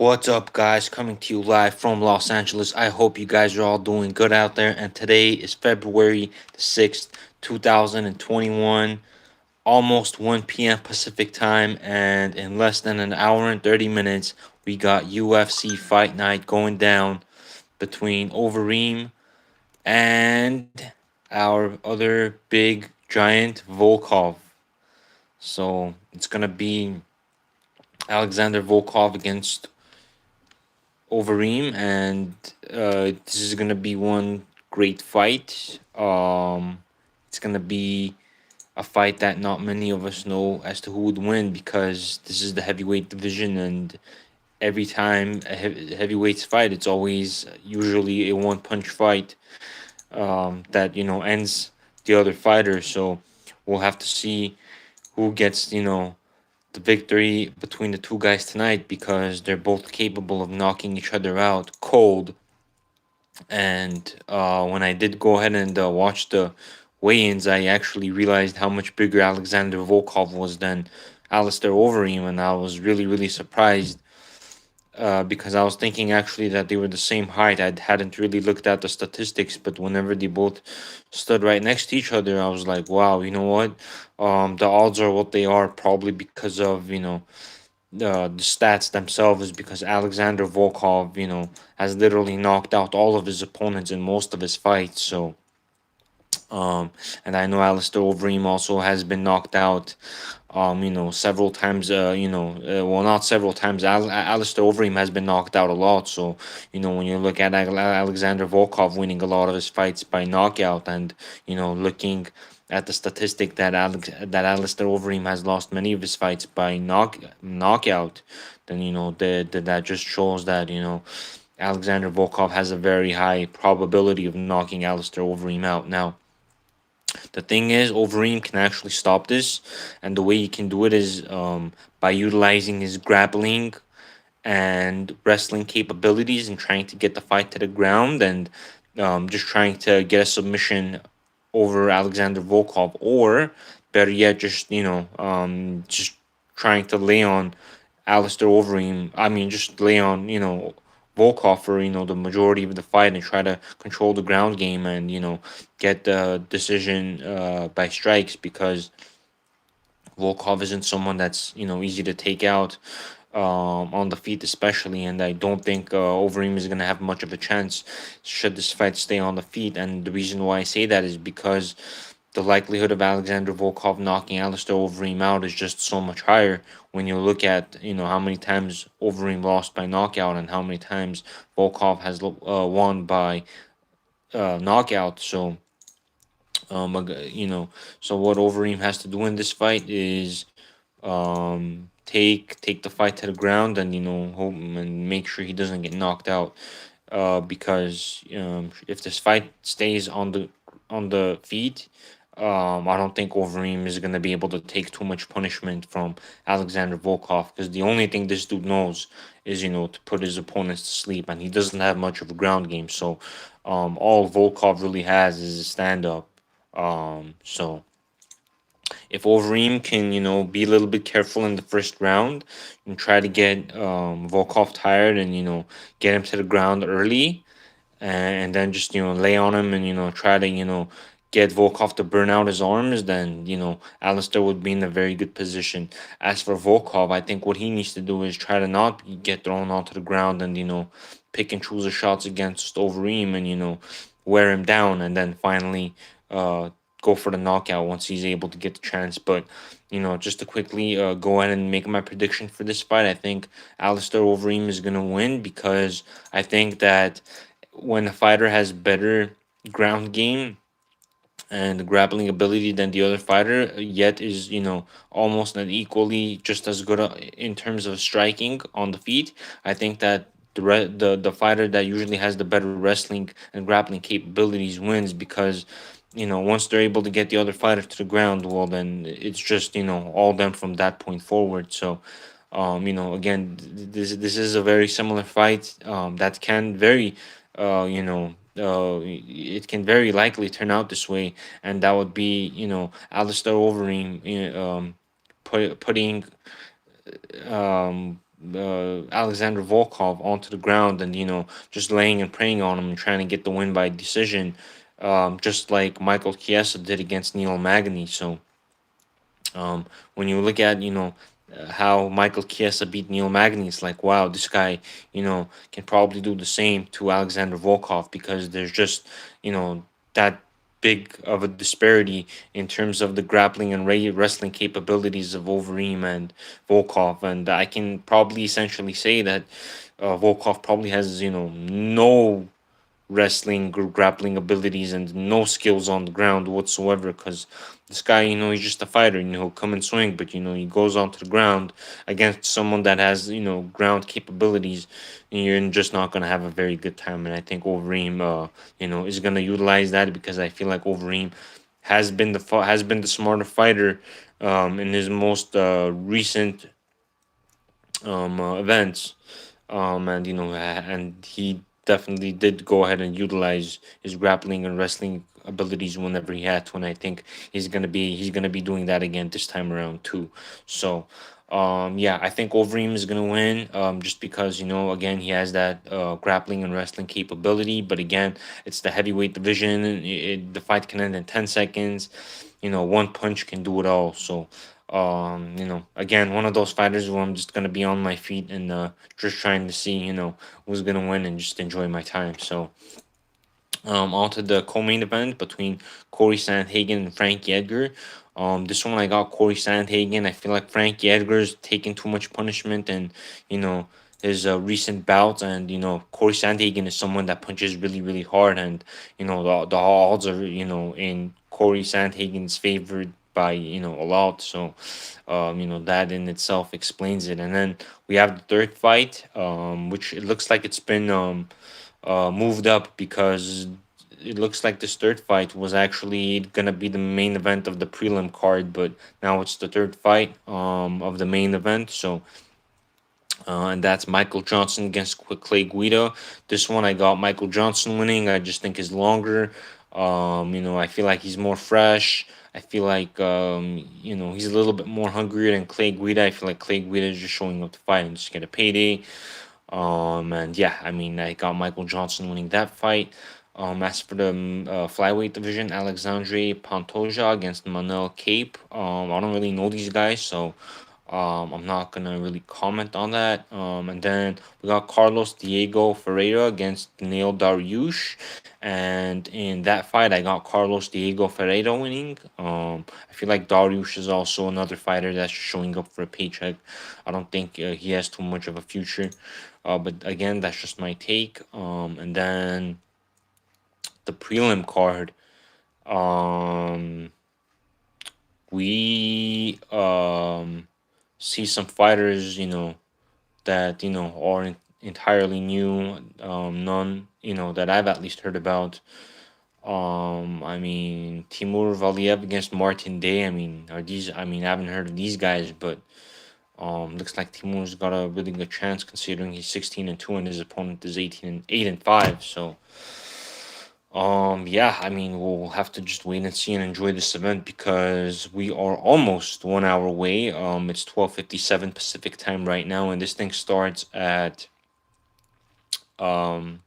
What's up, guys? Coming to you live from Los Angeles. I hope you guys are all doing good out there. And today is February the 6th, 2021, almost 1 p.m. Pacific time. And in less than an hour and 30 minutes, we got UFC Fight Night going down between Overeem and our other big giant Volkov. So it's going to be Alexander Volkov against Overeem, and this is gonna be one great fight. It's gonna be a fight that not many of us know as to who would win because this is the heavyweight division, and every time a heavyweights fight, it's always usually a one punch fight that ends the other fighter. So we'll have to see who gets the victory between the two guys tonight because they're both capable of knocking each other out cold. And when I did go ahead and watch the weigh-ins, I actually realized how much bigger Alexander Volkov was than Alistair Overeem, and I was really, really surprised because I was thinking actually that they were the same height. I hadn't really looked at the statistics, but whenever they both stood right next to each other, I was like, wow, you know what? The odds are what they are, probably because of the stats themselves, because Alexander Volkov, has literally knocked out all of his opponents in most of his fights. So, and I know Alistair Overeem also has been knocked out, several times. Well, not several times. Alistair Overeem has been knocked out a lot. So, when you look at Alexander Volkov winning a lot of his fights by knockout, and looking at the statistic that Alistair Overeem has lost many of his fights by knockout, then that just shows that Alexander Volkov has a very high probability of knocking Alistair Overeem out. Now, the thing is, Overeem can actually stop this, and the way he can do it is by utilizing his grappling and wrestling capabilities and trying to get the fight to the ground, and just trying to get a submission over Alexander Volkov, or better yet, just trying to lay on Alistair Overeem. I mean, just lay on Volkov for the majority of the fight and try to control the ground game and get the decision by strikes, because Volkov isn't someone that's easy to take out on the feet, especially, and I don't think Overeem is gonna have much of a chance should this fight stay on the feet. And the reason why I say that is because the likelihood of Alexander Volkov knocking Alistair Overeem out is just so much higher when you look at how many times Overeem lost by knockout and how many times Volkov has won by knockout. So so what Overeem has to do in this fight is take the fight to the ground and hope and make sure he doesn't get knocked out. Because if this fight stays on the feet, I don't think Overeem is gonna be able to take too much punishment from Alexander Volkov, because the only thing this dude knows is to put his opponents to sleep, and he doesn't have much of a ground game. So all Volkov really has is a stand up. So if Overeem can, be a little bit careful in the first round and try to get Volkov tired and, get him to the ground early, and then just, lay on him and, try to, get Volkov to burn out his arms, then, Alistair would be in a very good position. As for Volkov, I think what he needs to do is try to not get thrown onto the ground and, pick and choose his shots against Overeem and, wear him down, and then finally uh, go for the knockout once he's able to get the chance. But just to quickly go ahead and make my prediction for this fight, I think Alistair Overeem is gonna win, because I think that when a fighter has better ground game and grappling ability than the other fighter, yet is almost not equally just as good in terms of striking on the feet, I think that the fighter that usually has the better wrestling and grappling capabilities wins, because once they're able to get the other fighter to the ground, well, then it's just all them from that point forward. So again, this is a very similar fight that can very it can very likely turn out this way, and that would be Alistair Overeem putting Alexander Volkov onto the ground and just laying and praying on him and trying to get the win by decision, just like Michael Chiesa did against Neil Magny. So when you look at how Michael Chiesa beat Neil Magny, it's like, wow, this guy can probably do the same to Alexander Volkov, because there's just that big of a disparity in terms of the grappling and wrestling capabilities of Overeem and Volkov. And I can probably essentially say that Volkov probably has no wrestling grappling abilities and no skills on the ground whatsoever, because this guy he's just a fighter. He'll come and swing, but he goes onto the ground against someone that has ground capabilities, and you're just not going to have a very good time. And I think Overeem is going to utilize that, because I feel like Overeem has been the smarter fighter in his most recent events, and and he definitely did go ahead and utilize his grappling and wrestling abilities whenever he had to, and I think he's gonna be doing that again this time around too. So, yeah, I think Overeem is gonna win, just because again he has that grappling and wrestling capability, but again it's the heavyweight division. The fight can end in 10 seconds. One punch can do it all. So again, one of those fighters where I'm just gonna be on my feet and just trying to see, who's gonna win and just enjoy my time. So, on to the co-main event between Corey Sandhagen and Frankie Edgar. This one I got Corey Sandhagen. I feel like Frankie Edgar's taking too much punishment, and you know his recent bouts, and Corey Sandhagen is someone that punches really really hard, and the odds are in Corey Sandhagen's favor by a lot. So, that in itself explains it. And then we have the third fight, which it looks like it's been moved up, because it looks like this third fight was actually gonna be the main event of the prelim card, but now it's the third fight of the main event. So, and that's Michael Johnson against Clay Guida. This one I got Michael Johnson winning. I just think is longer. I feel like he's more fresh. I feel like he's a little bit more hungrier than Clay Guida. I feel like Clay Guida is just showing up to fight and just get a payday. And yeah, I mean, I got Michael Johnson winning that fight. As for the flyweight division, Alexandre Pantoja against Manel Cape. I don't really know these guys, so I'm not gonna really comment on that. And then we got Carlos Diego Ferreira against Neil Dariush, and in that fight, I got Carlos Diego Ferreira winning. I feel like Dariush is also another fighter that's showing up for a paycheck. I don't think he has too much of a future. But again, that's just my take. And then the prelim card. Um, we see some fighters, that are entirely new. None, that I've at least heard about. I mean, Timur Valiev against Martin Day. I mean, are these? I mean, I haven't heard of these guys, but looks like Timur's got a really good chance, considering he's 16-2 and his opponent is 18-8-5. So, yeah, I mean, we'll have to just wait and see and enjoy this event, because we are almost 1 hour away. It's 12:57 Pacific time right now, and this thing starts at um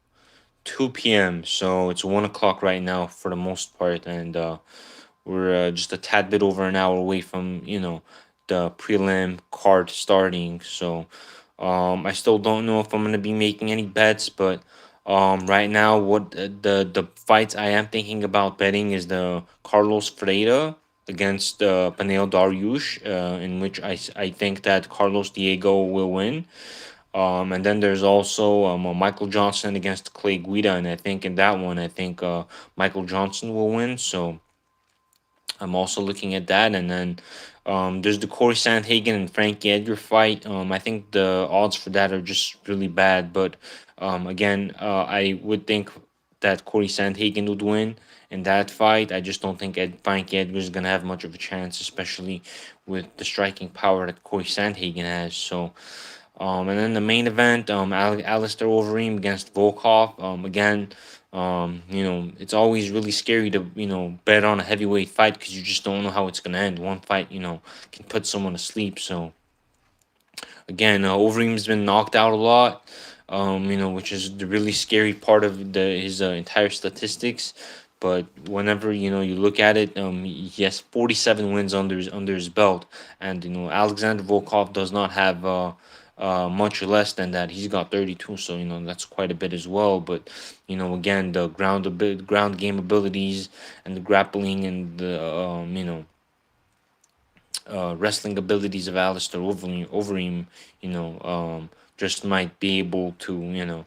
2 p.m. So it's 1 o'clock right now for the most part, and we're just a tad bit over an hour away from the prelim card starting. So, I still don't know if I'm gonna be making any bets, but right now, what the fights I am thinking about betting is the Carlos Ferreira against Panel Dariush, in which I think that Carlos Diego will win. And then there's also Michael Johnson against Clay Guida, and I think in that one, I think Michael Johnson will win. So I'm also looking at that. And then there's the Corey Sandhagen and Frankie Edgar fight. I think the odds for that are just really bad. But again, I would think that Corey Sandhagen would win in that fight. I just don't think Frankie Edgar is going to have much of a chance, especially with the striking power that Corey Sandhagen has. So, and then the main event, Alistair Overeem against Volkov. Again, it's always really scary to, bet on a heavyweight fight, because you just don't know how it's gonna end. One fight, can put someone to sleep. So, Again, Overeem's been knocked out a lot, which is the really scary part of his entire statistics. But whenever you look at it, he has 47 wins under his belt, and Alexander Volkov does not have much less than that. He's got 32, so that's quite a bit as well. But again, the ground game abilities and the grappling and the wrestling abilities of Alistair Overeem, just might be able to,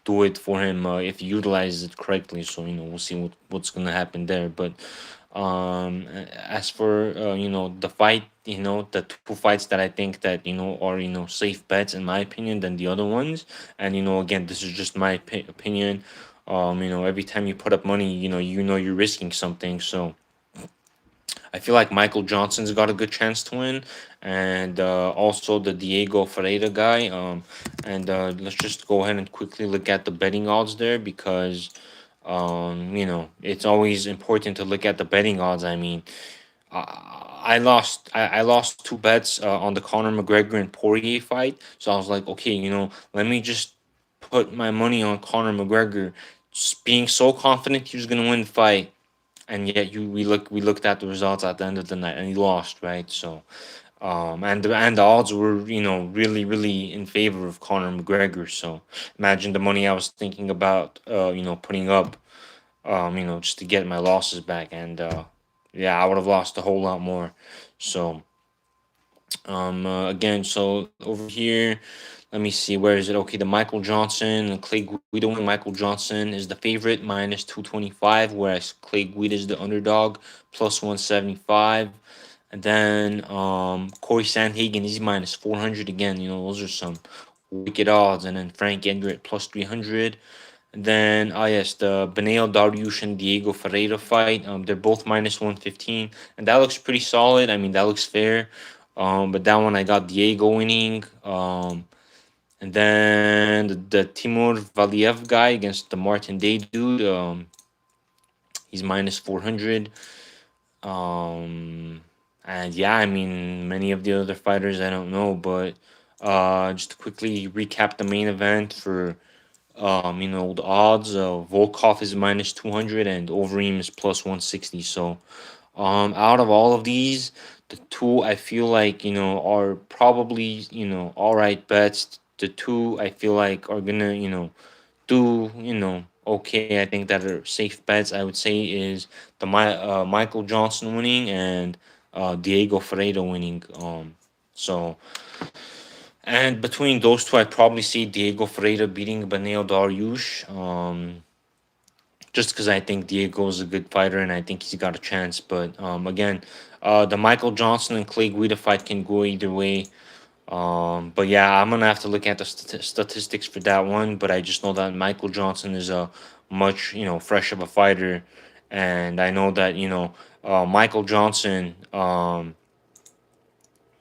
do it for him if he utilizes it correctly. So we'll see what's gonna happen there. But as for the fight, the two fights that I think that are safe bets in my opinion than the other ones. And again, this is just my opinion. Every time you put up money, you're risking something. So I feel like Michael Johnson's got a good chance to win, and also the Diego Ferreira guy. And let's just go ahead and quickly look at the betting odds there because, it's always important to look at the betting odds. I mean, I lost two bets on the Conor McGregor and Poirier fight, so I was like, okay, let me just put my money on Conor McGregor, just being so confident he was gonna win the fight, and yet we looked at the results at the end of the night and he lost, right? So and the odds were really really in favor of Conor McGregor. So imagine the money I was thinking about putting up just to get my losses back, and yeah, I would have lost a whole lot more. So again, so over here, let me see, where is it? Okay, the Michael Johnson and Clay Guida win. Michael Johnson is the favorite, minus 225, whereas Clay Guida is the underdog, plus 175. And then Corey Sandhagen, he's minus 400 again. Those are some wicked odds. And then Frank Edgar at plus 300. And then, yes, the Benel Dariush and Diego Ferreira fight. They're both minus 115. And that looks pretty solid. I mean, that looks fair. But that one I got Diego winning. And then the Timur Valiev guy against the Martin Day dude. He's minus 400. Um, and yeah, I mean, many of the other fighters I don't know, but just to quickly recap the main event for the odds. Volkov is minus 200 and Overeem is plus 160. So out of all of these, the two I feel like are probably all right bets. The two I feel like are gonna do okay. I think that are safe bets. I would say is the Michael Johnson winning and Diego Ferreira winning. So and between those two, I'd probably see Diego Ferreira beating Benil Dariush. Just because I think Diego is a good fighter and I think he's got a chance. But again, the Michael Johnson and Clay Guida fight can go either way. But yeah, I'm gonna have to look at the statistics for that one. But I just know that Michael Johnson is a much fresh of a fighter, and I know that Michael Johnson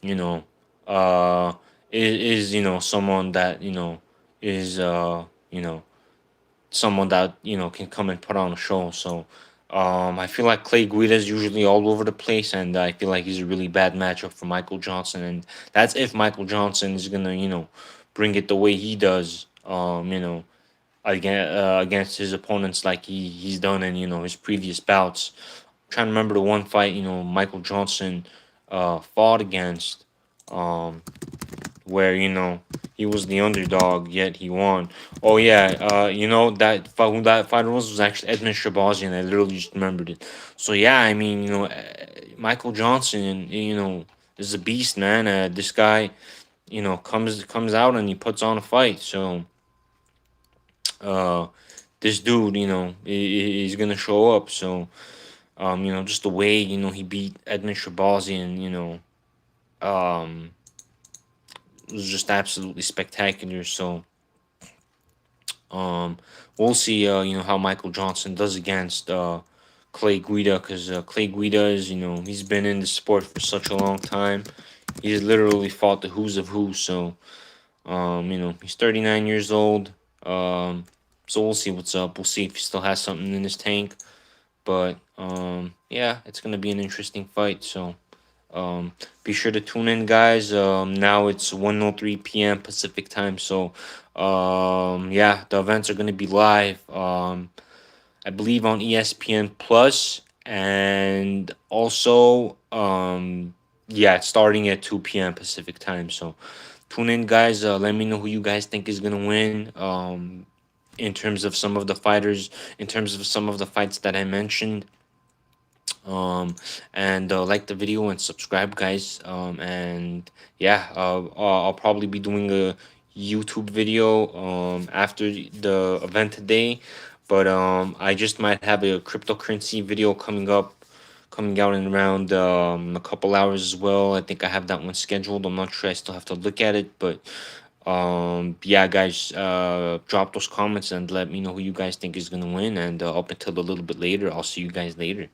you know uh is someone that is someone that can come and put on a show. So I feel like Clay Guida is usually all over the place, and I feel like he's a really bad matchup for Michael Johnson, and that's if Michael Johnson is gonna bring it the way he does. Against his opponents like he's done in his previous bouts. I'm trying to remember the one fight Michael Johnson fought against. Um, where he was the underdog yet he won. Oh yeah, who that fighter was actually Edmund Shabazian. I literally just remembered it. So yeah, I mean Michael Johnson is a beast, man. This guy comes out and he puts on a fight. So uh this dude is gonna show up. So just the way he beat Edmund Shabazian, um was just absolutely spectacular. So we'll see. How Michael Johnson does against Clay Guida, because Clay Guida is he's been in the sport for such a long time. He's literally fought the who's of who. So he's 39 years old. So we'll see what's up. We'll see if he still has something in his tank. But yeah, it's gonna be an interesting fight. So Be sure to tune in, guys. Now it's 1:03 p.m. Pacific time, so yeah, the events are gonna be live. I believe on ESPN Plus, and also yeah, starting at 2 p.m. Pacific time. So tune in, guys. Let me know who you guys think is gonna win. In terms of some of the fighters, in terms of some of the fights that I mentioned. And like the video and subscribe, guys. And yeah, I'll probably be doing a YouTube video after the event today, but I just might have a cryptocurrency video coming out in around a couple hours as well. I think I have that one scheduled. I'm not sure. I still have to look at it, but yeah, guys, drop those comments and let me know who you guys think is gonna win. And up until a little bit later, I'll see you guys later.